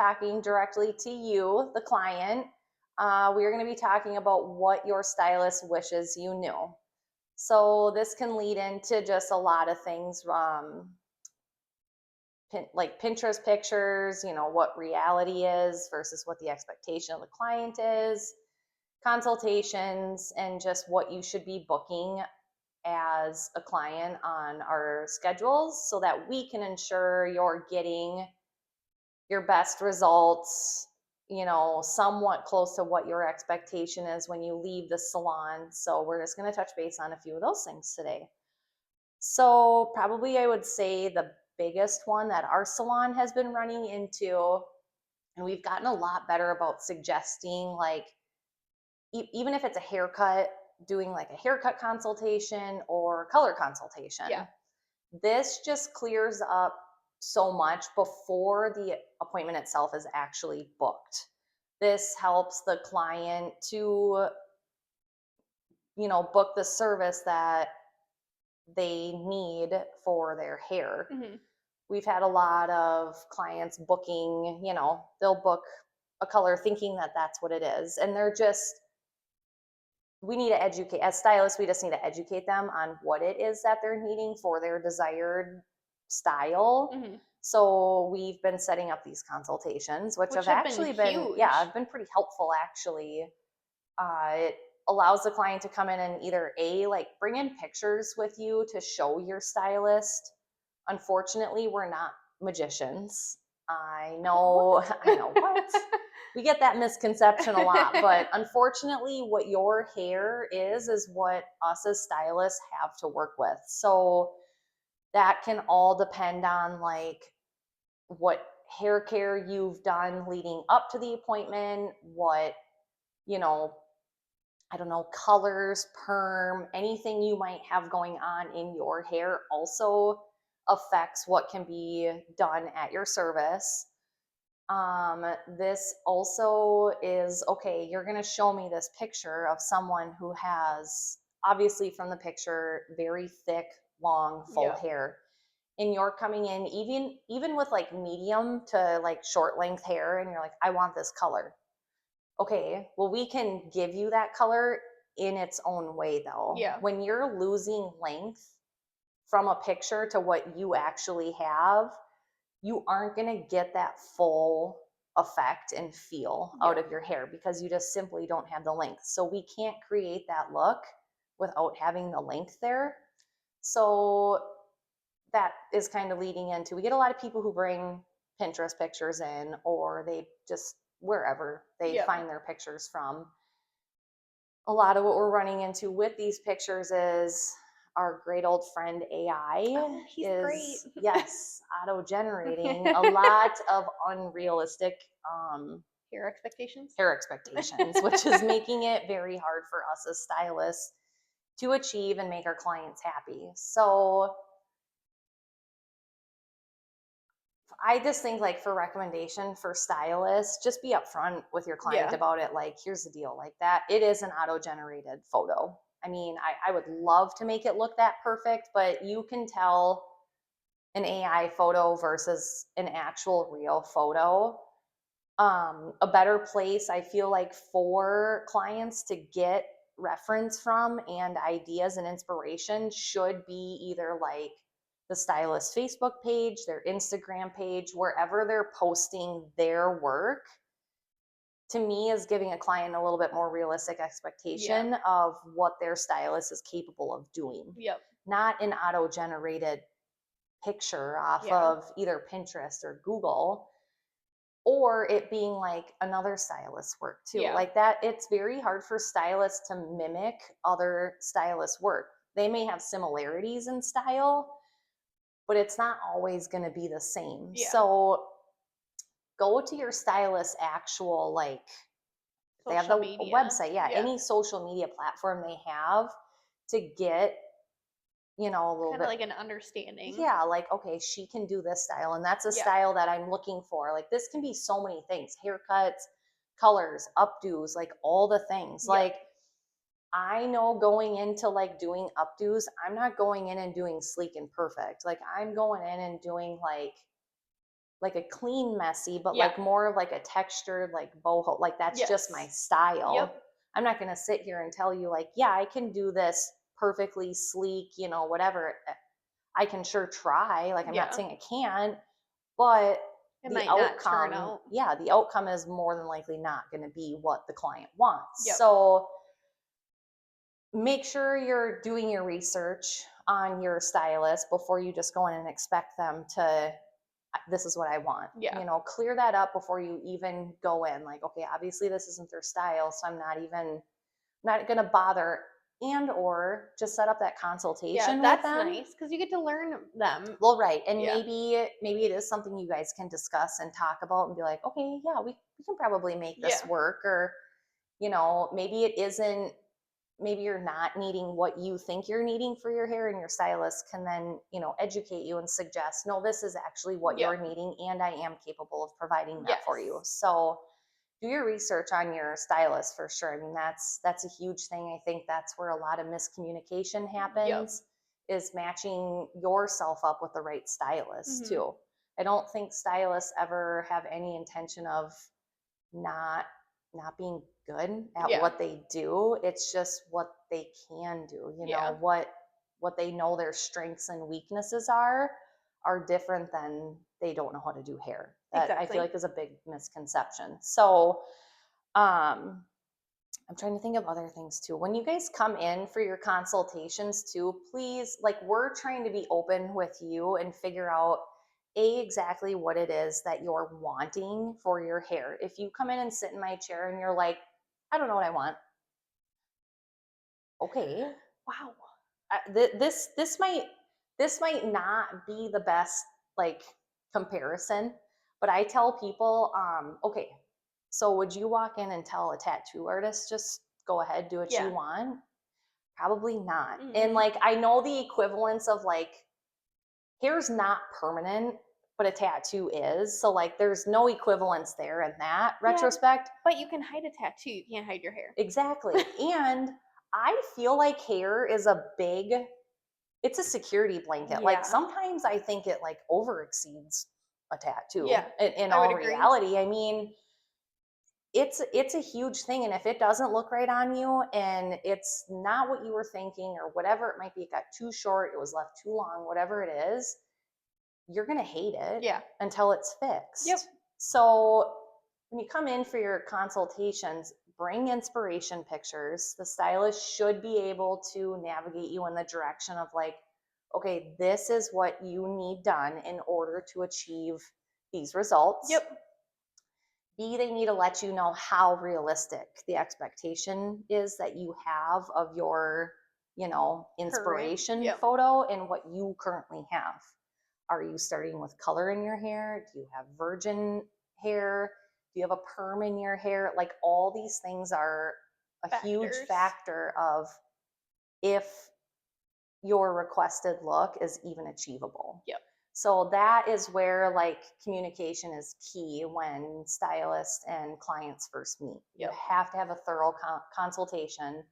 talking directly to you, the client. We're going to be talking about what your stylist wishes you knew. So this can lead into just a lot of things, like Pinterest pictures, what reality is versus what the expectation of the client is, consultations, and just what you should be booking as a client on our schedules so that we can ensure you're getting your best results, somewhat close to what your expectation is when you leave the salon. So we're just going to touch base on a few of those things today. So probably I would say the biggest one that our salon has been running into, and we've gotten a lot better about suggesting, like, even if it's a haircut, doing like a haircut consultation or color consultation. Yeah. This just clears up so much before the appointment itself is actually booked. This helps the client to, book the service that they need for their hair. Mm-hmm. We've had a lot of clients booking, they'll book a color thinking that that's what it is. And we need to educate, as stylists, we just need to educate them on what it is that they're needing for their desired style. Mm-hmm. So we've been setting up these consultations, which have Which have been actually been, yeah, huge. have been pretty helpful actually. It allows the client to come in and either like bring in pictures with you to show your stylist. Unfortunately, we're not magicians. I know, I know what. We get that misconception a lot, but unfortunately, what your hair is what us as stylists have to work with. So that can all depend on like what hair care you've done leading up to the appointment, what, you know, I don't know, colors, perm, anything you might have going on in your hair also affects what can be done at your service. This also is okay, you're going to show me this picture of someone who has, obviously from the picture, very thick, long, full Yeah. hair. And you're coming in even with like medium to like short length hair, and you're like, I want this color. Okay, well, we can give you that color in its own way though. Yeah. When you're losing length from a picture to what you actually have, you aren't going to get that full effect and feel out Yeah. of your hair because you just simply don't have the length. So we can't create that look without having the length there. So that is kind of leading into, we get a lot of people who bring Pinterest pictures in, or they just wherever they Yeah. find their pictures from. A lot of what we're running into with these pictures is our great old friend AI Oh, he's great. is, yes, auto generating a lot of unrealistic Hair expectations. hair expectations, which is making it very hard for us as stylists to achieve and make our clients happy. So I just think, like, for recommendation for stylists, just be upfront with your client Yeah. about it. Like, here's the deal, like, that it is an auto-generated photo. I mean, I would love to make it look that perfect, but you can tell an AI photo versus an actual real photo. A better place, I feel like, for clients to get reference from and ideas and inspiration should be either like the stylist Facebook page, their Instagram page, wherever they're posting their work. To me, is giving a client a little bit more realistic Yeah. expectation of what their stylist is capable of doing, Yep. not an auto generated picture off Yeah. of either Pinterest or Google, or it being like another stylist's work too. Yeah. Like that, it's very hard for stylists to mimic other stylists' work. They may have similarities in style, but it's not always going to be the same. Yeah. So go to your stylist's actual, like, they have Social the media. website, yeah, Yeah. any social media platform they have to get, a little Kind of bit. like an understanding. Yeah, like, okay, she can do this style, and that's a Yeah. style that I'm looking for. Like, this can be so many things: haircuts, colors, updos, like all the things. Yep. Like, I know going into like doing updos, I'm not going in and doing sleek and perfect. Like, I'm going in and doing like like a clean messy, but Yeah. like more like a textured, like boho, like that's just my Yes. style. Yep. I'm not going to sit here and tell you like, yeah, I can do this perfectly sleek, you know, whatever. I can sure try. Like, I'm not Yeah. saying I can't, but It the might not turn outcome, out. yeah, the outcome is more than likely not going to be what the client wants. Yep. So make sure you're doing your research on your stylist before you just go in and expect them to, this is what I want. Yeah. You know, clear that up before you even go in. Like, okay, obviously this isn't their style, so I'm not going to bother, and or just set up that consultation Yeah, with that's them. nice because you get to learn them. Well, right. And Yeah. maybe it is something you guys can discuss and talk about and be like, okay, yeah, we can probably make this Yeah. work. Or, you know, maybe it isn't, maybe you're not needing what you think you're needing for your hair, and your stylist can then, you know, educate you and suggest, no, this is actually what Yep. you're needing, and I am capable of providing that for you. Yes. So do your research on your stylist for sure. I mean, that's a huge thing. I think that's where a lot of miscommunication happens, is matching yourself up with the right stylist too. I don't think stylists ever have any intention of not being good at Yeah. what they do. It's just what they can do. You Yeah. know, what they know their strengths and weaknesses are different than they don't know how to do hair. That I feel Exactly. like is a big misconception. So I'm trying to think of other things too. When you guys come in for your consultations too, please, like, we're trying to be open with you and figure out exactly what it is that you're wanting for your hair. If you come in and sit in my chair and you're like, I don't know what I want. Okay. Wow. This might not be the best like comparison, but I tell people, okay, so would you walk in and tell a tattoo artist, just go ahead, do what you Yeah. want? Probably not. And Mm-mm. like, I know the equivalence of like, hair's not permanent, but a tattoo is. So like, there's no equivalence there in that retrospect. But you can hide a tattoo. You can't hide your hair. Exactly. And I feel like hair is it's a security blanket. Like, Yeah. sometimes I think it like over exceeds a tattoo. Yeah. In I would all agree. reality, I mean, it's a huge thing, and if it doesn't look right on you and it's not what you were thinking or whatever it might be, it got too short, it was left too long, whatever it is, you're going to hate it Yeah. until it's fixed. Yep. So when you come in for your consultations, bring inspiration pictures. The stylist should be able to navigate you in the direction of like, okay, this is what you need done in order to achieve these results. Yep. B, they need to let you know how realistic the expectation is that you have of your, you know, inspiration Yep. photo and what you currently have. Are you starting with color in your hair? Do you have virgin hair? Do you have a perm in your hair? Like, all these things are a huge Factors. factor of if your requested look is even achievable. Yep. So that is where like communication is key when stylists and clients first meet. You Yep. have to have a thorough consultation.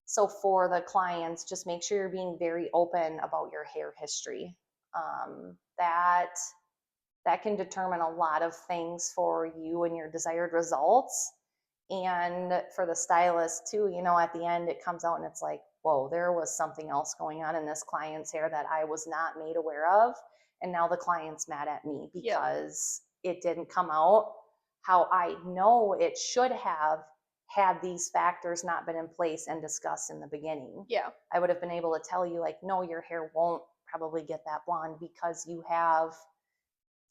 So for the clients, just make sure you're being very open about your hair history. That can determine a lot of things for you and your desired results. And for the stylist too, you know, at the end it comes out and it's like, whoa, there was something else going on in this client's hair that I was not made aware of. And now the client's mad at me because it didn't come out how I know it should have, had these factors not been in place and discussed in the beginning. Yeah. I would have been able to tell you like, no, your hair won't probably get that blonde because you have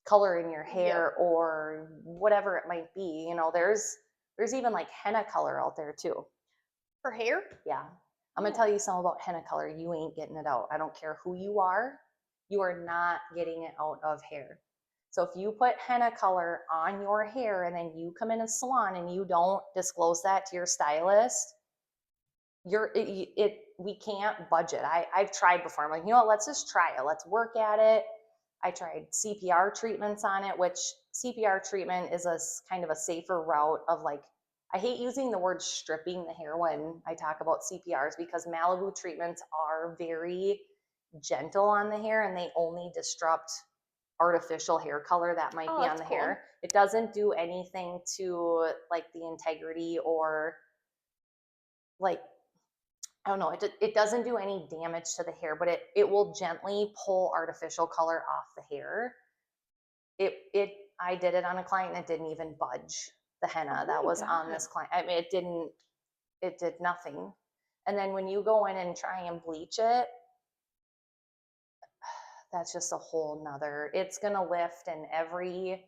color in your hair or whatever it might be. You know, there's even like henna color out there too. For hair? Yeah. I'm going to tell you something about henna color. You ain't getting it out. I don't care who you are not getting it out of hair. So if you put henna color on your hair and then you come in a salon and you don't disclose that to your stylist, we can't budget. I've tried before. I'm like, you know what, let's just try it. Let's work at it. I tried CPR treatments on it, which CPR treatment is a kind of a safer route of like, I hate using the word stripping the hair when I talk about CPRs, because Malibu treatments are very gentle on the hair and they only disrupt artificial hair color that might Oh, be on that's the cool. hair. It doesn't do anything to like the integrity or like, I don't know, it doesn't do any damage to the hair, but it will gently pull artificial color off the hair. It I did it on a client and it didn't even budge the Oh henna that my was on god. this client. I mean, it did nothing. And then when you go in and try and bleach it, that's just a whole nother, it's gonna lift in every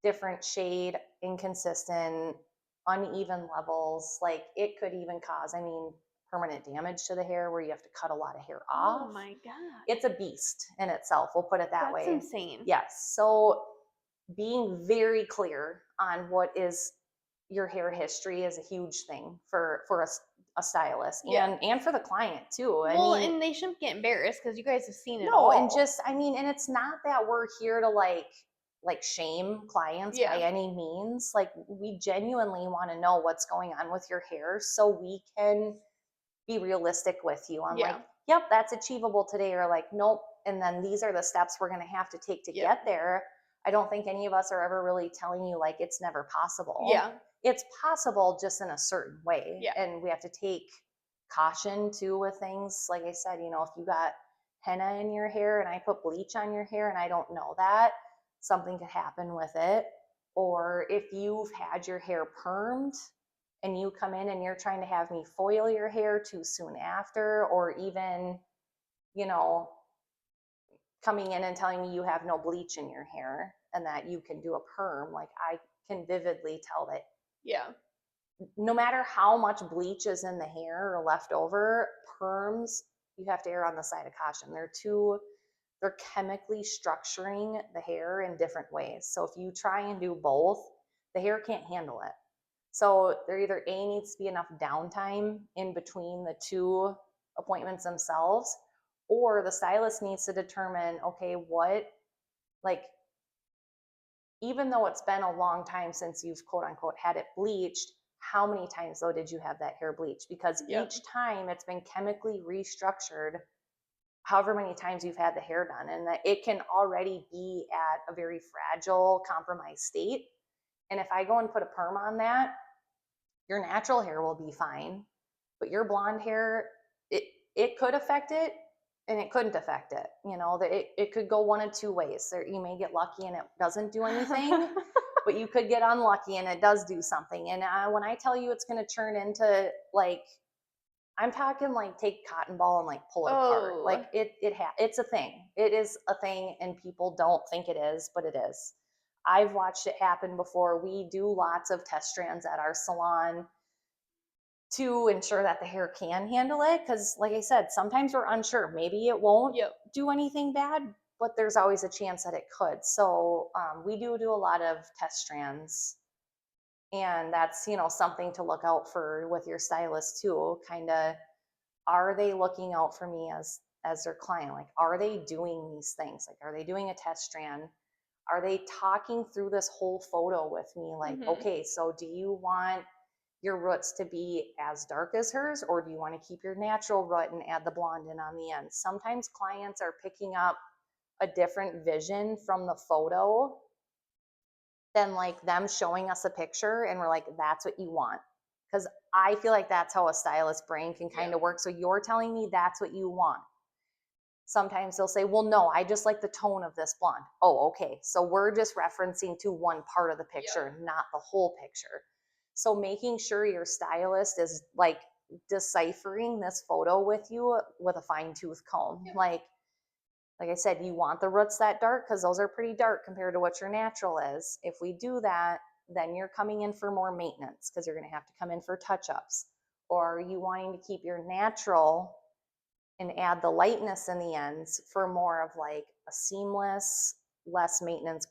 different shade, inconsistent, uneven levels. Like it could even cause, I mean, permanent damage to the hair where you have to cut a lot of hair Oh off. my god. It's a beast in itself, we'll put it that That's way. insane. Yes. So being very clear on what is your hair history is a huge thing for a stylist Yeah. and for the client too. I Well, mean, and they shouldn't get embarrassed because you guys have seen it no, and all. just, I mean, and it's not that we're here to like shame clients by Yeah. any means. Like we genuinely want to know what's going on with your hair so we can be realistic with you on like, Yeah. yep, that's achievable today, or like, nope, and then these are the steps we're going to have to take to Yep. get there. I don't think any of us are ever really telling you like it's never possible. Yeah. It's possible just in a certain way. Yeah. And we have to take caution too with things. Like I said, you know, if you got henna in your hair and I put bleach on your hair and I don't know that, something could happen with it. Or if you've had your hair permed and you come in and you're trying to have me foil your hair too soon after, or even, you know, coming in and telling me you have no bleach in your hair and that you can do a perm, like I can vividly tell that Yeah. no matter how much bleach is in the hair or left over, perms, you have to err on the side of caution. They're chemically structuring the hair in different ways. So if you try and do both, the hair can't handle it. So there either A, needs to be enough downtime in between the two appointments themselves, or the stylist needs to determine, okay, what, like, even though it's been a long time since you've quote unquote had it bleached, how many times though did you have that hair bleached? Because Yep. each time it's been chemically restructured, however many times you've had the hair done, and that it can already be at a very fragile, compromised state. And if I go and put a perm on that, your natural hair will be fine, but your blonde hair, it it could affect it and it couldn't affect it. You know, that it could go one of two ways. There, you may get lucky and it doesn't do anything, but you could get unlucky and it does do something. And when I tell you it's going to turn into like, I'm talking like take cotton ball and like pull it apart. Oh. Like it's a thing. It is a thing, and people don't think it is, but it is. I've watched it happen before. We do lots of test strands at our salon to ensure that the hair can handle it. Because, like I said, sometimes we're unsure. Maybe it won't Yep. do anything bad, but there's always a chance that it could. So we do a lot of test strands, and that's, you know, something to look out for with your stylist too. Kind of, are they looking out for me as their client? Like, are they doing these things? Like, are they doing a test strand? Are they talking through this whole photo with me? Like, Mhm. okay, so do you want your roots to be as dark as hers, or do you want to keep your natural root and add the blonde in on the end? Sometimes clients are picking up a different vision from the photo than like them showing us a picture and we're like, that's what you want. Because I feel like that's how a stylist brain can kind Yeah. of work. So you're telling me that's what you want. Sometimes they'll say, well, no, I just like the tone of this blonde. Oh, okay. So we're just referencing to one part of the picture, not the whole picture. So making sure your stylist is like deciphering this photo with you with a fine tooth comb. Like I said, you want the roots that dark because those are pretty dark compared to what your natural is. If we do that, then you're coming in for more maintenance because you're going to have to come in for touch ups. Or are you wanting to keep your natural and add the lightness in the ends for more of like a seamless, less maintenance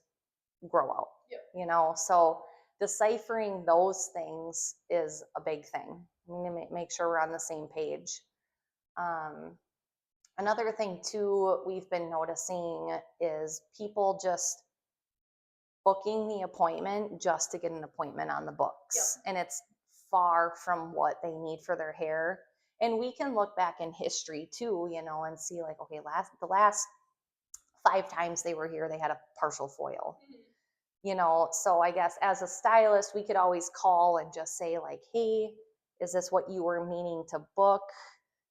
grow out? Yep. You know, so deciphering those things is a big thing. We need to make sure we're on the same page. Um, Another thing too we've been noticing is people just booking the appointment just to get an appointment on the books. Yep. And it's far from what they need for their hair. And we can look back in history too, you know, and see like, okay, the last 5 times they were here, they had a partial foil. Mhm. So I guess as a stylist, we could always call and just say, like, hey, is this what you were meaning to book?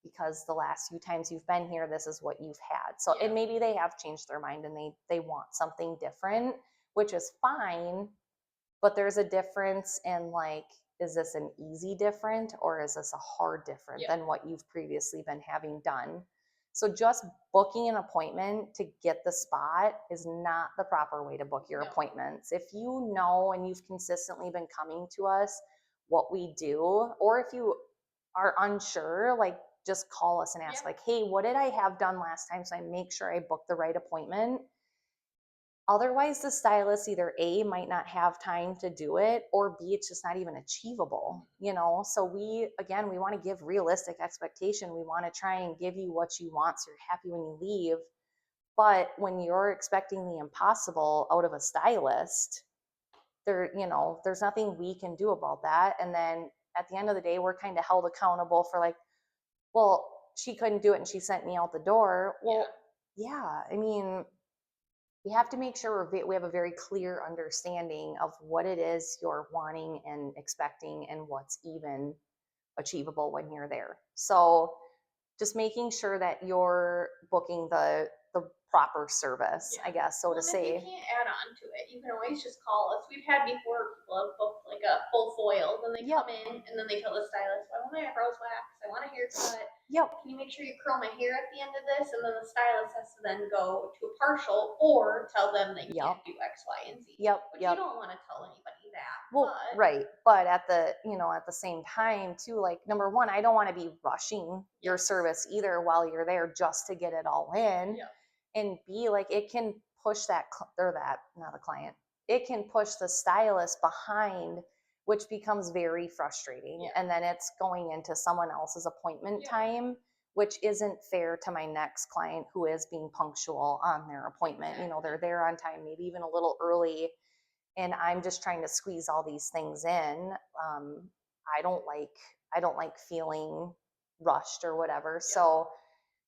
Because the last few times you've been here, this is what you've had. So, and maybe they have changed their mind and they want something different, which is fine. But there's a difference in, like, is this an easy different or is this a hard different than what you've previously been having done? So just booking an appointment to get the spot is not the proper way to book your No. appointments. If you know and you've consistently been coming to us what we do, or if you are unsure, like, just call us and ask, Yeah. like, hey, what did I have done last time, so I make sure I book the right appointment. Otherwise, the stylist either A, might not have time to do it, or B, it's just not even achievable. So we want to give realistic expectation. We want to try and give you what you want so you're happy when you leave. But when you're expecting the impossible out of a stylist, there's nothing we can do about that. And then at the end of the day, we're kind of held accountable for, like, well, she couldn't do it and she sent me out the door. Well, yeah, I mean, we have to make sure we have a very clear understanding of what it is you're wanting and expecting and what's even achievable when you're there. So just making sure that you're booking the proper service, I guess, so Well, to and if you say. can't add on to it, you can always just call us. We've had before people have booked like a full foil, then they Yep. come in and then they tell the stylist, I want my eyebrows waxed, I want a haircut. Yep. Can you make sure you curl my hair at the end of this? And then the stylist has to then go to a partial or tell them they Yep. can't do X, Y, and Z. Yep. Which Yep. you don't want to tell anybody that. Well, But right. But at the same time too, like, number one, I don't want to be rushing your service either while you're there just to get it all in. And B, like, it can push not the client, it can push the stylist behind, which becomes very frustrating. And then it's going into someone else's appointment time, which isn't fair to my next client who is being punctual on their appointment. They're there on time, maybe even a little early, and I'm just trying to squeeze all these things in. Um, I don't like feeling rushed or whatever. So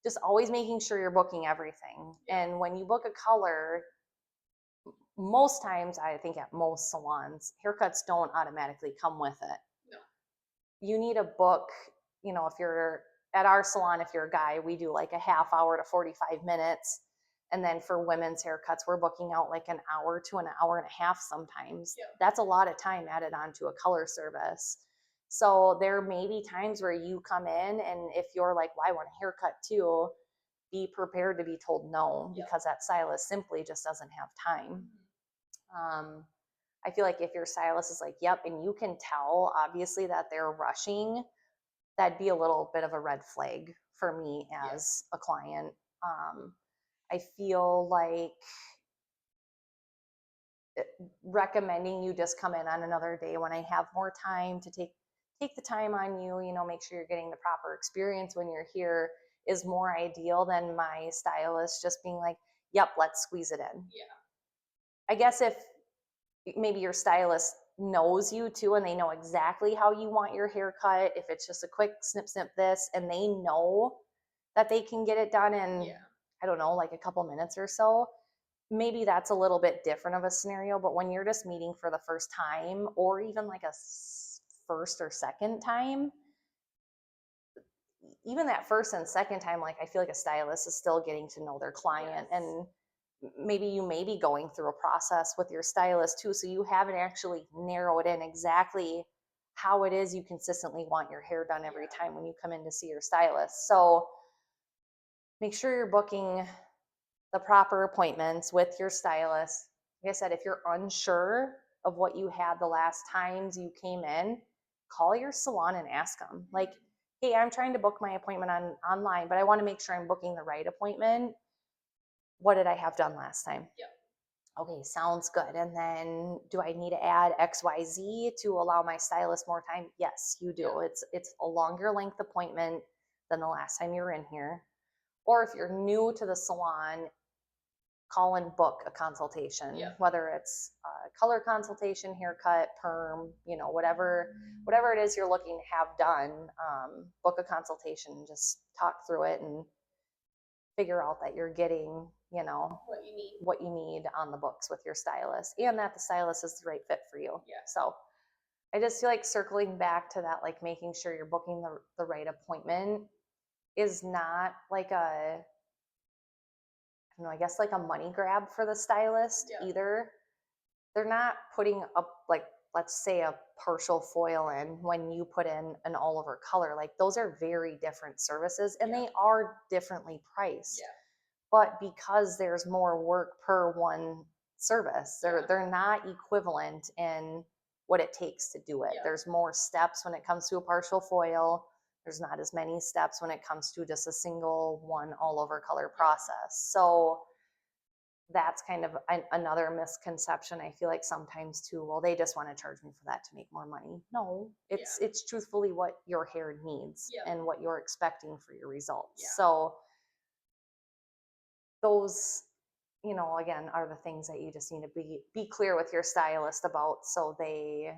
just always making sure you're booking everything. And when you book a color, most times, I think at most salons, haircuts don't automatically come with it. No. You need a book, if you're at our salon, if you're a guy, we do like a half hour to 45 minutes. And then for women's haircuts, we're booking out like an hour to an hour and a half sometimes. That's a lot of time added onto a color service. So there may be times where you come in, and if you're like, well, I want a haircut too, be prepared to be told no, because that stylist simply just doesn't have time. I feel like if your stylist is like, yep, and you can tell obviously that they're rushing, that'd be a little bit of a red flag for me as a client. I feel like recommending you just come in on another day when I have more time to take the time on you, make sure you're getting the proper experience when you're here, is more ideal than my stylist just being like, yep, let's squeeze it in. I guess if maybe your stylist knows you too and they know exactly how you want your hair cut, if it's just a quick snip snip this, and they know that they can get it done in, I don't know, like a couple minutes or so, maybe that's a little bit different of a scenario. But when you're just meeting for the first time, or even like a first or second time, even that first and second time, like, I feel like a stylist is still getting to know their client. And maybe you may be going through a process with your stylist too, so you haven't actually narrowed in exactly how it is you consistently want your hair done every time when you come in to see your stylist. So make sure you're booking the proper appointments with your stylist. Like I said, if you're unsure of what you had the last times you came in, call your salon and ask them, like, hey, I'm trying to book my appointment online, but I want to make sure I'm booking the right appointment. What did I have done last time? Okay, sounds good. And then do I need to add XYZ to allow my stylist more time? Yes, you do. It's a longer length appointment than the last time you were in here. Or if you're new to the salon, call and book a consultation, whether it's a color consultation, haircut, perm, whatever it is you're looking to have done. Book a consultation, just talk through it, and figure out that you're getting, you know, what you need. what you need on the books with your stylist, and that the stylist is the right fit for you. Yeah. So I just feel like circling back to that, like making sure you're booking the right appointment is not like a, I don't know, I guess like a money grab for the stylist Yeah. either. They're not putting up, like, let's say a partial foil in when you put in an all over color. Like, those are very different services and Yeah. they are differently priced. Yeah. But because there's more work per one service, Yeah. they're not equivalent in what it takes to do it. Yeah. There's more steps when it comes to a partial foil. There's not as many steps when it comes to just a single one all over color process. So that's kind of another misconception. I feel like sometimes too, well, they just want to charge me for that to make more money. No, it's truthfully what your hair needs and what you're expecting for your results. So those, you know, again, are the things that you just need to be clear with your stylist about, so they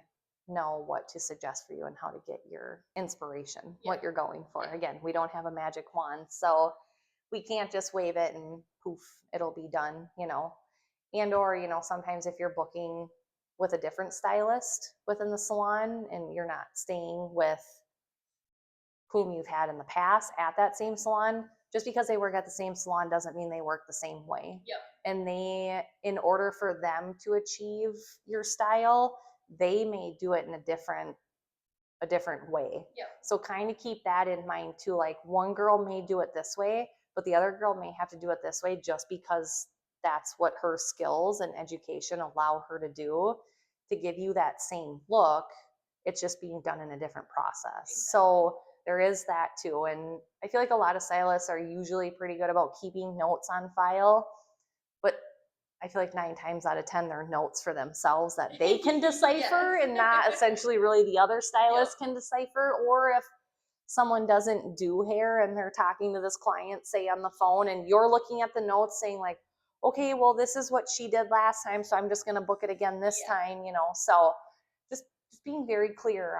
know what to suggest for you and how to get your inspiration, what you're going for. Again, we don't have a magic wand, so we can't just wave it and poof, it'll be done, you know. And or, you know, sometimes if you're booking with a different stylist within the salon and you're not staying with whom you've had in the past at that same salon, just because they work at the same salon doesn't mean they work the same way. Yep. And they, in order for them to achieve your style, they may do it in a different way. Yep. So kind of keep that in mind too. Like, one girl may do it this way, but the other girl may have to do it this way just because that's what her skills and education allow her to do to give you that same look. It's just being done in a different process. Exactly. So there is that too. And I feel like a lot of stylists are usually pretty good about keeping notes on file, but I feel like 9 times out of 10, they're notes for themselves that they can decipher Yes. and not essentially really the other stylist can decipher. Or if someone doesn't do hair and they're talking to this client, say on the phone, and you're looking at the notes saying like, okay, well, this is what she did last time, so I'm just going to book it again this time, you know. So just being very clear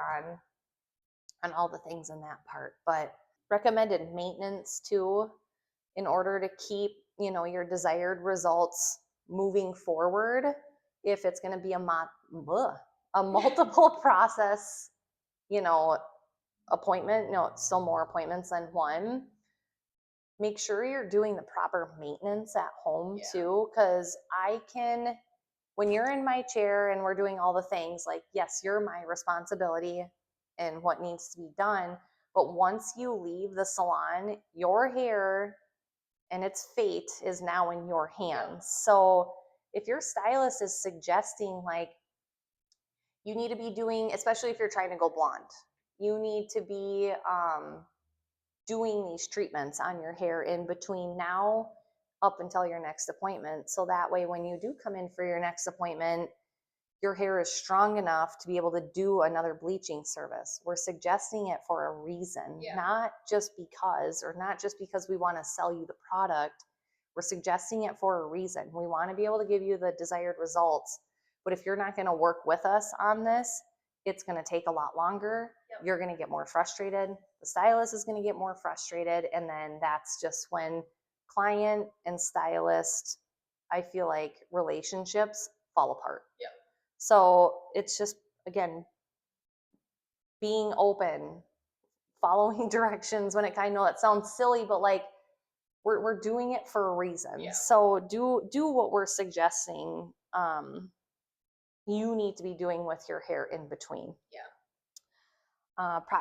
on all the things in that part. But recommended maintenance too, in order to keep, you know, your desired results moving forward. If it's going to be a multiple process, you know, appointment, no, it's still more appointments than one. Make sure you're doing the proper maintenance at home too, because when you're in my chair and we're doing all the things, like, yes, you're my responsibility and what needs to be done. But once you leave the salon, your hair and its fate is now in your hands. So if your stylist is suggesting like you need to be doing, especially if you're trying to go blonde, you need to be doing these treatments on your hair in between now up until your next appointment. So that way, when you do come in for your next appointment, your hair is strong enough to be able to do another bleaching service. We're suggesting it for a reason, not just because we want to sell you the product. We're suggesting it for a reason. We want to be able to give you the desired results. But if you're not going to work with us on this, it's going to take a lot longer. You're going to get more frustrated. The stylist is going to get more frustrated. And then that's just when client and stylist, I feel like, relationships fall apart. So it's just, again, being open, following directions when it kind of, it sounds silly, but like we're doing it for a reason. So do what we're suggesting. You need to be doing with your hair in between.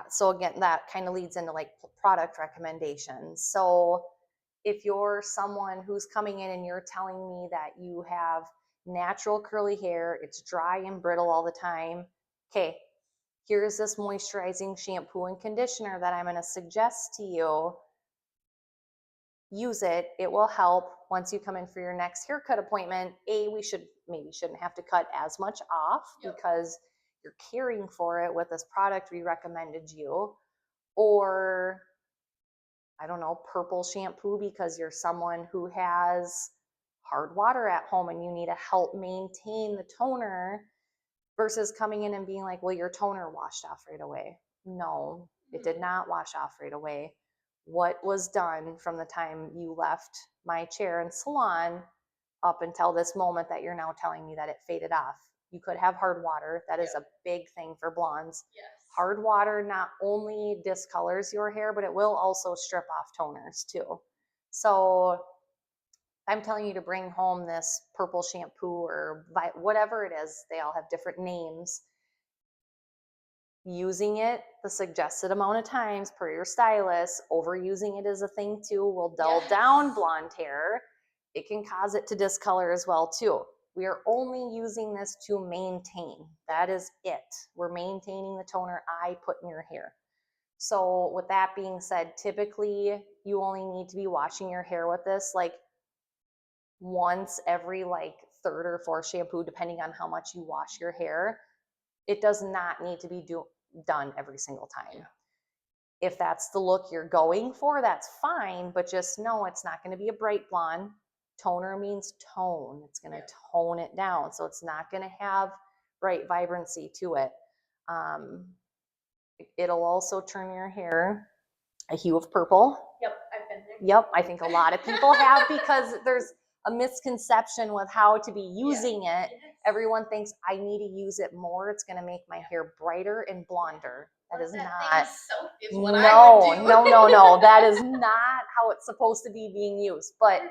So again, that kind of leads into like product recommendations. So if you're someone who's coming in and you're telling me that you have natural curly hair, it's dry and brittle all the time, okay, here's this moisturizing shampoo and conditioner that I'm going to suggest to you. Use it. It will help once you come in for your next haircut appointment. We shouldn't have to cut as much off because you're caring for it with this product we recommended you. Or, I don't know, purple shampoo because you're someone who has hard water at home and you need to help maintain the toner, versus coming in and being like, well, your toner washed off right away. No, it did not wash off right away. what was done from the time you left my chair and salon up until this moment that you're now telling me that it faded off. You could have hard water. That is a big thing for blondes. Yes. Hard water not only discolors your hair, but it will also strip off toners too. So I'm telling you to bring home this purple shampoo or whatever it is, they all have different names. Using it the suggested amount of times per your stylist, overusing it is a thing too, will dull down blonde hair. It can cause it to discolor as well too. We are only using this to maintain. That is it. We're maintaining the toner I put in your hair. So with that being said, typically you only need to be washing your hair with this like once every like third or fourth shampoo, depending on how much you wash your hair. It does not need to be done every single time. If that's the look you're going for, that's fine, but just know it's not going to be a bright blonde. Toner means tone. It's going to tone it down. So it's not going to have bright vibrancy to it. It'll also turn your hair a hue of purple. Yep, I've been there. Yep, I think a lot of people have because there's a misconception with how to be using it. Everyone thinks I need to use it more. It's going to make my hair brighter and blonder. That is not. Soap is what I would do. No. That is not how it's supposed to be being used. But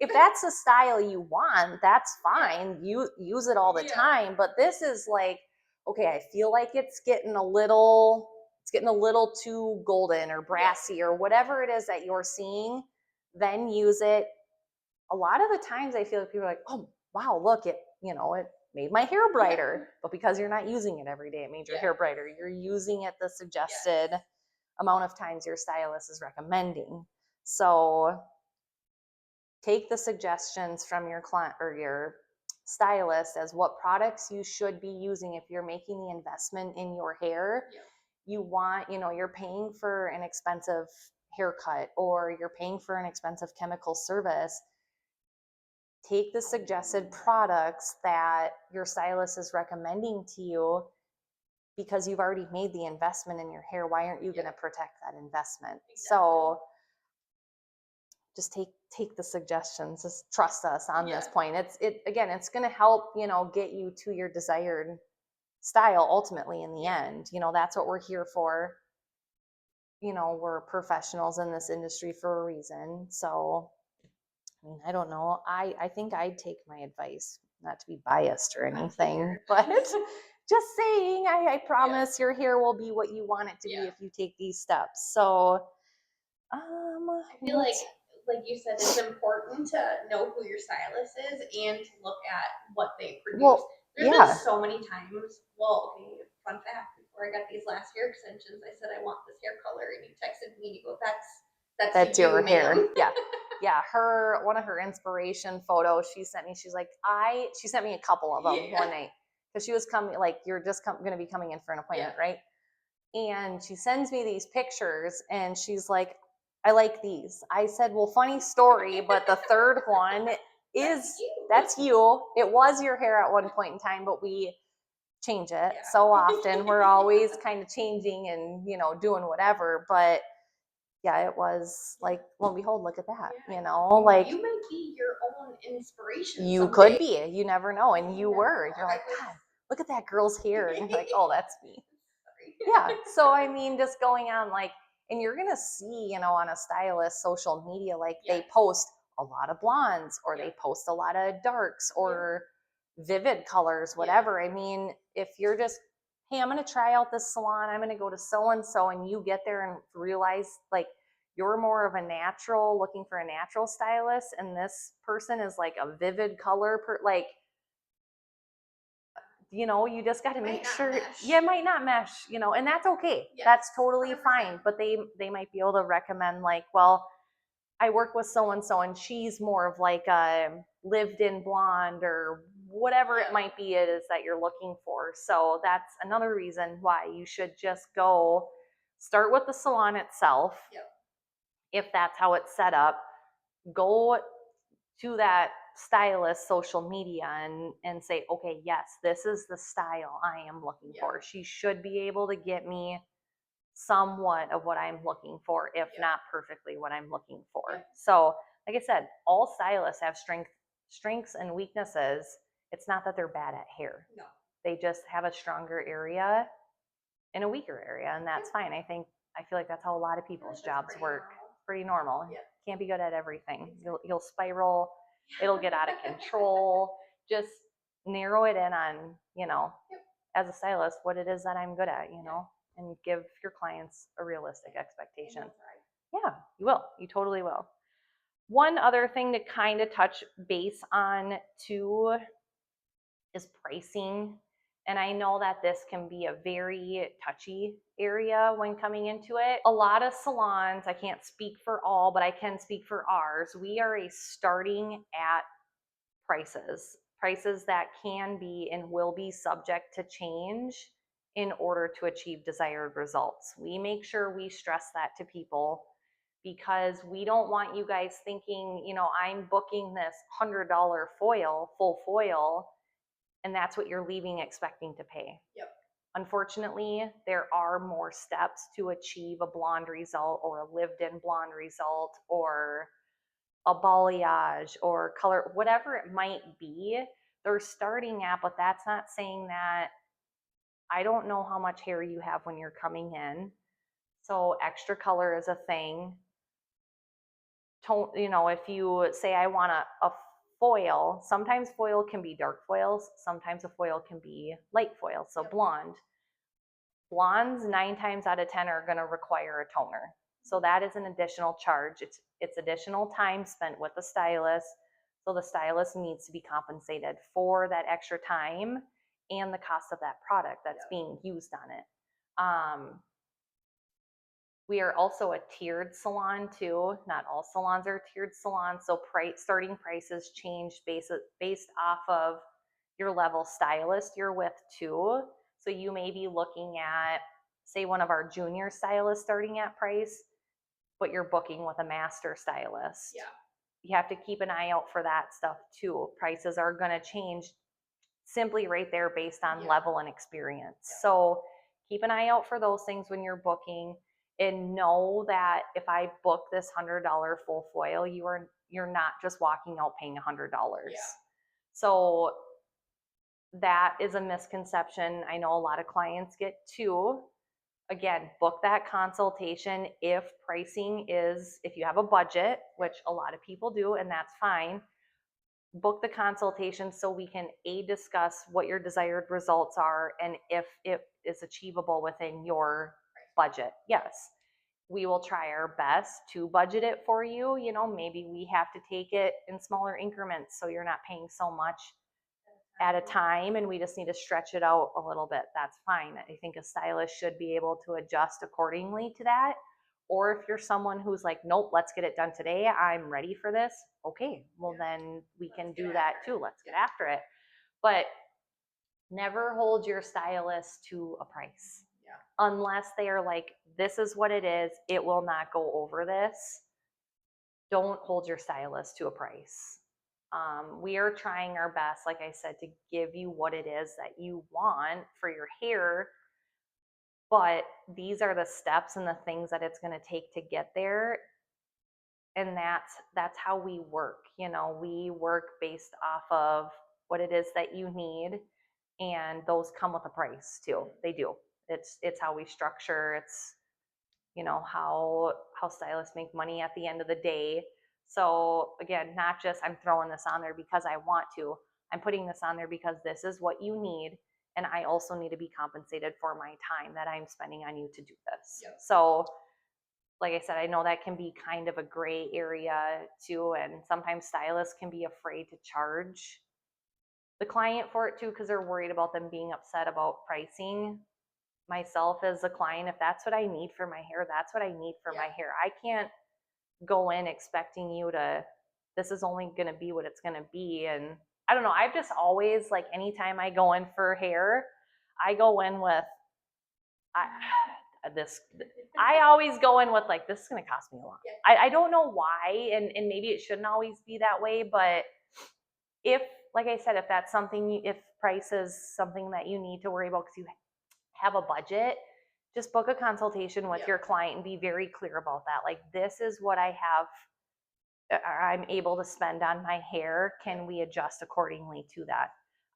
if that's the style you want, that's fine. You use it all the time. But this is like, okay, I feel like it's getting a little too golden or brassy or whatever it is that you're seeing, then use it. A lot of the times I feel like people are like, oh, wow, look, it made my hair brighter. But because you're not using it every day, it made your hair brighter. You're using it the suggested amount of times your stylist is recommending. So take the suggestions from your client or your stylist as what products you should be using if you're making the investment in your hair. You want, you're paying for an expensive haircut or you're paying for an expensive chemical service. Take the suggested products that your stylist is recommending to you because you've already made the investment in your hair. Why aren't you going to protect that investment? So just take the suggestions. Just trust us on this point. It's going to help, get you to your desired style ultimately in the end. That's what we're here for. We're professionals in this industry for a reason. So, I mean, I don't know. I think I'd take my advice, not to be biased or anything, but just saying, I promise your hair will be what you want it to be if you take these steps. So, I feel like you said, it's important to know who your stylist is and to look at what they produce. Well, there's been so many times. Well, okay, fun fact, before I got these last hair extensions, I said I want this hair color, and you texted me and you go, that's your you, hair. ma'am. Yeah, one of her inspiration photos she sent me, she's like, she sent me a couple of them one night because she was coming, like, you're just going to be coming in for an appointment, right? And she sends me these pictures and she's like, I like these. I said, well, funny story, but the third one that's you. It was your hair at one point in time, but we change it so often. We're always kind of changing and, doing whatever. But yeah, it was like, lo and behold, look at that, like you might be your own inspiration. You could be, you never know. And you were, you're like, God, look at that girl's hair. And you're like, oh, that's me. Yeah. So, I mean, just going on and you're going to see, on a stylist social media, like they post a lot of blondes or they post a lot of darks or vivid colors, whatever. I mean, if you're just, hey, I'm going to try out this salon, I'm going to go to so-and-so, and you get there and realize like you're more of a natural, looking for a natural stylist, and this person is like a vivid color, you just got to make sure. It might not mesh, and that's okay. That's totally 100%. Fine. But they might be able to recommend like, well, I work with so-and-so and she's more of like a lived-in blonde or whatever it might be it is that you're looking for. So that's another reason why you should just go start with the salon itself. If that's how it's set up, go to that stylist social media and say, okay, yes, this is the style I am looking for. She should be able to get me somewhat of what I'm looking for, if Yep. not perfectly what I'm looking for. Yep. So, like I said, all stylists have strengths and weaknesses. It's not that they're bad at hair. No. They just have a stronger area and a weaker area, and that's fine. I feel like that's how a lot of people's jobs work. Normal. Pretty normal. Yep. Can't be good at everything. Exactly. You'll spiral. It'll get out of control. Just narrow it in on, Yep. as a stylist, what it is that I'm good at, and give your clients a realistic expectation. Yeah, you will. You totally will. One other thing to kind of touch base on too is pricing. And I know that this can be a very touchy area when coming into it. A lot of salons, I can't speak for all, but I can speak for ours. We are a starting at prices that can be and will be subject to change in order to achieve desired results. We make sure we stress that to people because we don't want you guys thinking, I'm booking this $100 full foil, and that's what you're leaving expecting to pay. Yep. Unfortunately, there are more steps to achieve a blonde result or a lived-in blonde result or a balayage or color, whatever it might be. They're starting at, but that's not saying that I don't know how much hair you have when you're coming in. So extra color is a thing. If you say I want a foil, sometimes foil can be dark foils, sometimes a foil can be light foil, so blonde. Blondes 9 times out of 10 are going to require a toner. So that is an additional charge. It's additional time spent with the stylist. So the stylist needs to be compensated for that extra time and the cost of that product that's being used on it. We are also a tiered salon too. Not all salons are tiered salons. So starting prices change based off of your level stylist you're with too. So you may be looking at, say, one of our junior stylists starting at price, but you're booking with a master stylist. Yeah. You have to keep an eye out for that stuff too. Prices are going to change simply right there based on level and experience. So keep an eye out for those things when you're booking, and know that if I book this $100 full foil, you're not just walking out paying $100. Yeah. So that is a misconception I know a lot of clients get too. Again, book that consultation if you have a budget, which a lot of people do, and that's fine. Book the consultation so we can discuss what your desired results are and if it is achievable within your budget. Yes, we will try our best to budget it for you. Maybe we have to take it in smaller increments so you're not paying so much at a time and we just need to stretch it out a little bit. That's fine. I think a stylist should be able to adjust accordingly to that. Or if you're someone who's like, nope, let's get it done today, I'm ready for this. Okay, well then we can do that too. Let's get after it. But never hold your stylist to a price. Yeah. Unless they are like, this is what it is, it will not go over this. Don't hold your stylist to a price. We are trying our best, like I said, to give you what it is that you want for your hair, but these are the steps and the things that it's going to take to get there. And that's how we work. We work based off of what it is that you need, and those come with a price too. They do. It's how we structure. It's how stylists make money at the end of the day. So again, not just I'm throwing this on there because I want to. I'm putting this on there because this is what you need, and I also need to be compensated for my time that I'm spending on you to do this. Yep. So like I said, I know that can be kind of a gray area too, and sometimes stylists can be afraid to charge the client for it too because they're worried about them being upset about pricing. Myself as a client, if that's what I need for my hair, that's what I need for my hair. I can't go in expecting you to, this is only going to be what it's going to be. And I don't know, I've just always, like, anytime I go in for hair, I go in with I always go in with like, this is going to cost me a lot. I don't know why, and maybe it shouldn't always be that way, but if, like I said, if that's something, if price is something that you need to worry about because you have a budget, just book a consultation with Yep. your client and be very clear about that. Like, this is what I have, I'm able to spend on my hair. Can we adjust accordingly to that?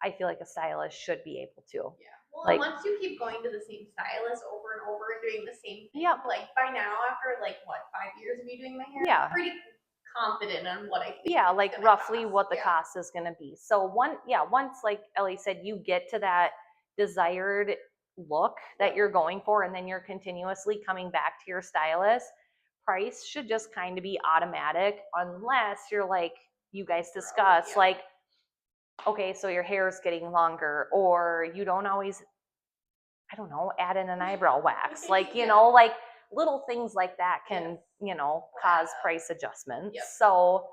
I feel like a stylist should be able to. Yeah. Well, Like, and once you keep going to the same stylist over and over and doing the same thing, yep, like by now, after like what, 5 years of me doing my hair, yeah, I'm pretty confident on what I think yeah, it's like gonna roughly cost. what the Yeah. cost is going to be. So once like Ellie said, you get to that desired look that Yep. you're going for, and then you're continuously coming back to your stylist, price should just kind of be automatic, unless you're like you guys discuss, Yeah. like, okay, so your hair is getting longer, or you don't always, I don't know, add in an eyebrow wax, like, you Yeah. know, like little things like that can, Yes. you know, Will cause add up. price adjustments. Yep. So,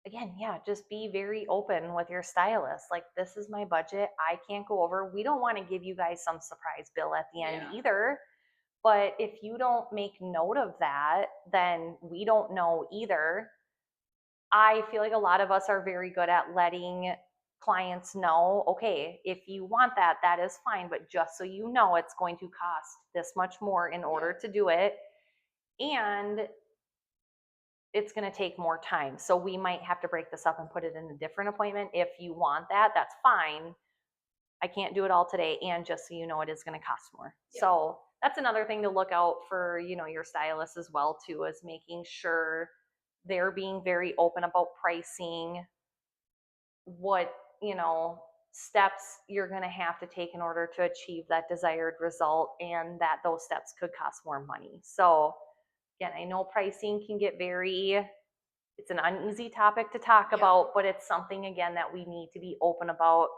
again, yeah, just be very open with your stylist. Like, this is my budget. I can't go over. We don't want to give you guys some surprise bill at the end Yeah. either. But if you don't make note of that, then we don't know either. I feel like a lot of us are very good at letting clients know, okay, if you want that, that is fine. But just so you know, it's going to cost this much more in order to do it. And it's going to take more time. So we might have to break this up and put it in a different appointment. If you want that, that's fine. I can't do it all today. And just so you know, it is going to cost more. Yeah. So that's another thing to look out for, you know, your stylist as well too, is making sure they're being very open about pricing, what, you know, steps you're going to have to take in order to achieve that desired result, and that those steps could cost more money. So again, I know pricing can get very, it's an uneasy topic to talk about, but it's something, again, that we need to be open about,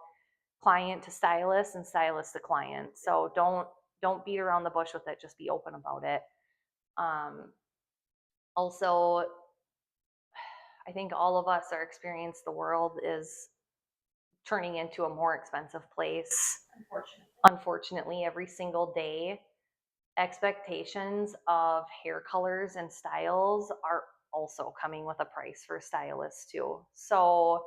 client to stylist and stylist to client. So don't beat around the bush with it, just be open about it. Also, I think all of us, our experience, the world is turning into a more expensive place, unfortunately, every single day. Expectations of hair colors and styles are also coming with a price for stylists too. So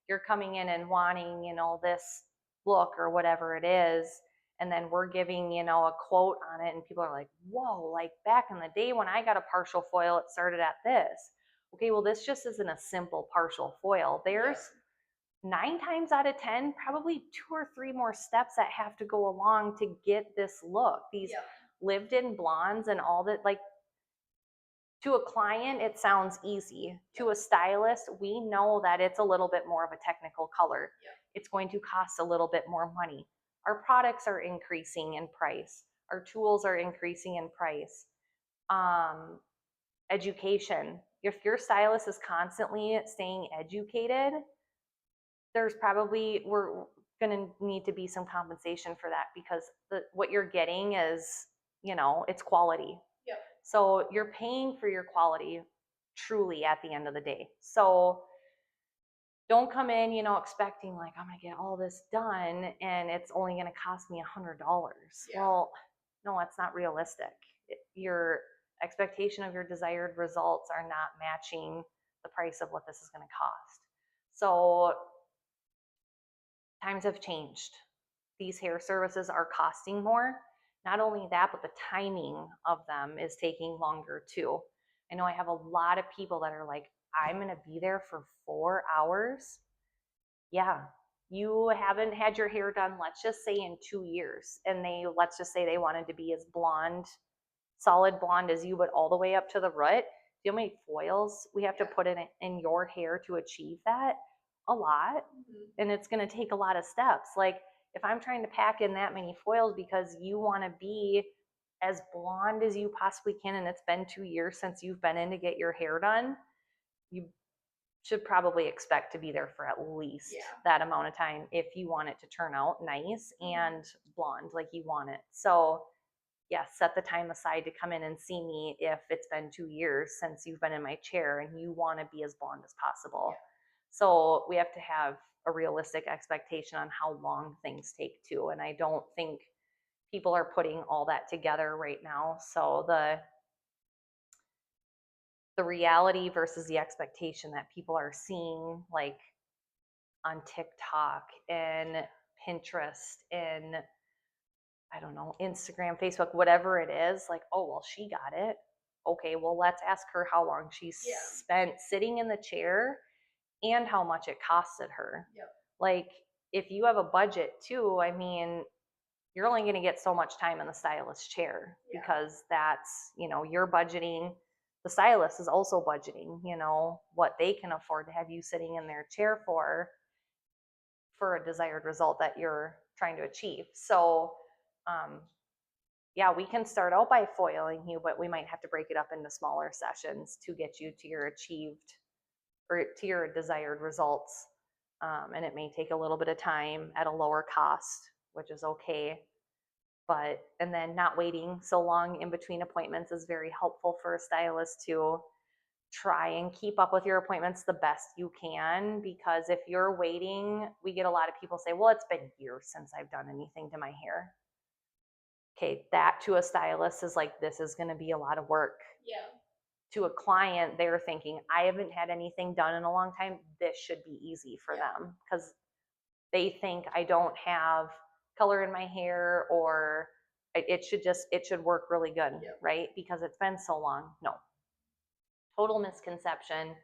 you're coming in and wanting, you know, this look or whatever it is, and then we're giving, you know, a quote on it, and people are like, whoa, like back in the day when I got a partial foil, it started at this. Okay, well, this just isn't a simple partial foil. There's 9 times out of 10, probably 2 or 3 more steps that have to go along to get this look. These lived in blondes and all that, like, to a client, it sounds easy. To a stylist, we know that it's a little bit more of a technical color. It's going to cost a little bit more money. Our products are increasing in price. Our tools are increasing in price. Education. If your stylist is constantly staying educated, there's probably, we're going to need to be some compensation for that, because what you're getting is, you know, it's quality. So you're paying for your quality truly at the end of the day. So don't come in, you know, expecting like, I'm going to get all this done and it's only going to cost me $100. Well, no, that's not realistic. Your expectation of your desired results are not matching the price of what this is going to cost. So times have changed. These hair services are costing more. Not only that, but the timing of them is taking longer too. I know I have a lot of people that are like, I'm going to be there for 4 hours. Yeah, you haven't had your hair done, let's just say in 2 years. And let's just say they wanted to be as blonde, solid blonde as you, but all the way up to the root. Do you know how many foils we have to put in your hair to achieve that? A lot. And it's going to take a lot of steps. Like, if I'm trying to pack in that many foils because you want to be as blonde as you possibly can, and it's been 2 years since you've been in to get your hair done, you should probably expect to be there for at least that amount of time if you want it to turn out nice and blonde like you want it. So yes, set the time aside to come in and see me if it's been 2 years since you've been in my chair and you want to be as blonde as possible. So we have to have a realistic expectation on how long things take too. And I don't think people are putting all that together right now. So the reality versus the expectation that people are seeing, like on TikTok and Pinterest and I don't know, Instagram, Facebook, whatever it is, like, oh, well, she got it. Okay, well, let's ask her how long she spent sitting in the chair and how much it costed her. Yep. Like, if you have a budget too, I mean, you're only going to get so much time in the stylist chair because that's, you're budgeting. The stylist is also budgeting, what they can afford to have you sitting in their chair for a desired result that you're trying to achieve. So, yeah, we can start out by foiling you, but we might have to break it up into smaller sessions to get you to your achieved or to your desired results. And it may take a little bit of time at a lower cost, which is okay. And then not waiting so long in between appointments is very helpful for a stylist to try and keep up with your appointments the best you can, because if you're waiting, we get a lot of people say, well, it's been years since I've done anything to my hair. Okay, that to a stylist is like, this is going to be a lot of work. Yeah. To a client, they're thinking, I haven't had anything done in a long time. This should be easy for them, because they think I don't have color in my hair, or it should work really good, right? Because it's been so long. No. Total misconception.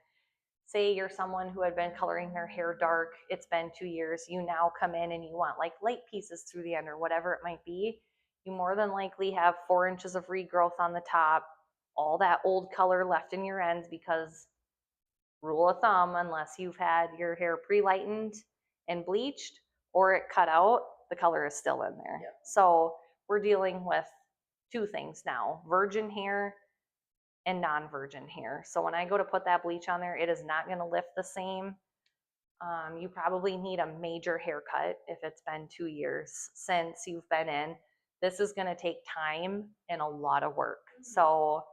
Say you're someone who had been coloring their hair dark, it's been 2 years, you now come in and you want like light pieces through the end or whatever it might be. You more than likely have 4 inches of regrowth on the top, all that old color left in your ends, because rule of thumb, unless you've had your hair pre-lightened and bleached or it cut out, the color is still in there. Yep. So we're dealing with two things now: virgin hair and non-virgin hair. So when I go to put that bleach on there, it is not going to lift the same. You probably need a major haircut if it's been 2 years since you've been in. This is going to take time and a lot of work. So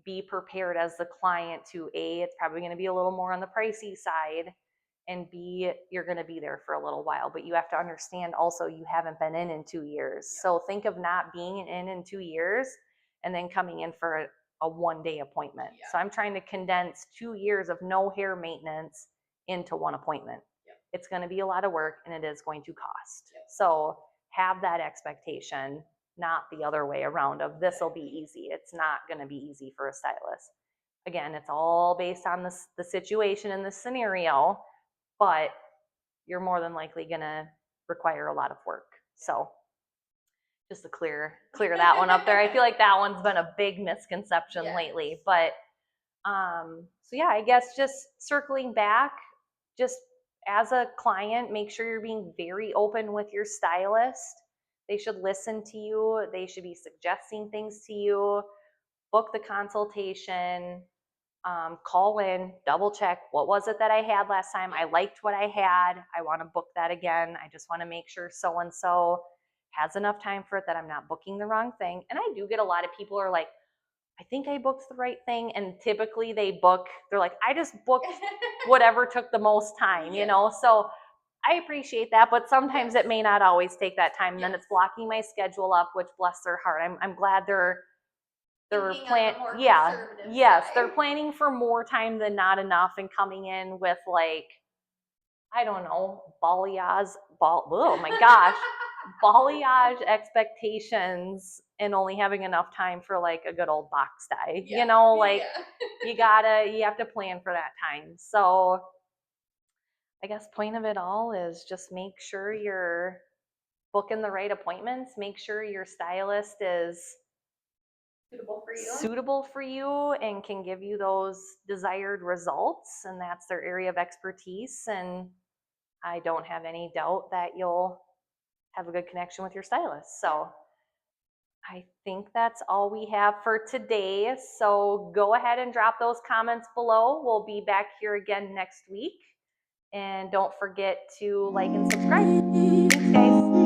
be prepared as the client to A, it's probably going to be a little more on the pricey side, and B, you're going to be there for a little while. But you have to understand also, you haven't been in 2 years. So think of not being in 2 years and then coming in for a 1-day appointment. So I'm trying to condense 2 years of no hair maintenance into one appointment. It's going to be a lot of work, and it is going to cost. So have that expectation, not the other way around of this will be easy. It's not going to be easy for a stylist. Again, it's all based on the situation and the scenario, but you're more than likely going to require a lot of work. So just to clear that one up there. I feel like that one's been a big misconception lately. But so yeah, I guess just circling back, just as a client, make sure you're being very open with your stylist. They should listen to you. They should be suggesting things to you. Book the consultation. Call in, double check, what was it that I had last time? I liked what I had. I want to book that again. I just want to make sure so-and-so has enough time for it, that I'm not booking the wrong thing. And I do get a lot of people who are like, I think I booked the right thing. And typically they're like, I just booked whatever took the most time, So I appreciate that, but sometimes it may not always take that time. And then it's blocking my schedule up, which, bless their heart, I'm glad they're they're planning for more time than not enough, and coming in with like, I don't know, oh my gosh, balayage expectations, and only having enough time for like a good old box dye. You have to plan for that time. So I guess point of it all is just make sure you're booking the right appointments, make sure your stylist is suitable for you and can give you those desired results, and that's their area of expertise. And I don't have any doubt that you'll have a good connection with your stylist. So I think that's all we have for today. So go ahead and drop those comments below. We'll be back here again next week. And don't forget to like and subscribe. Thanks, guys.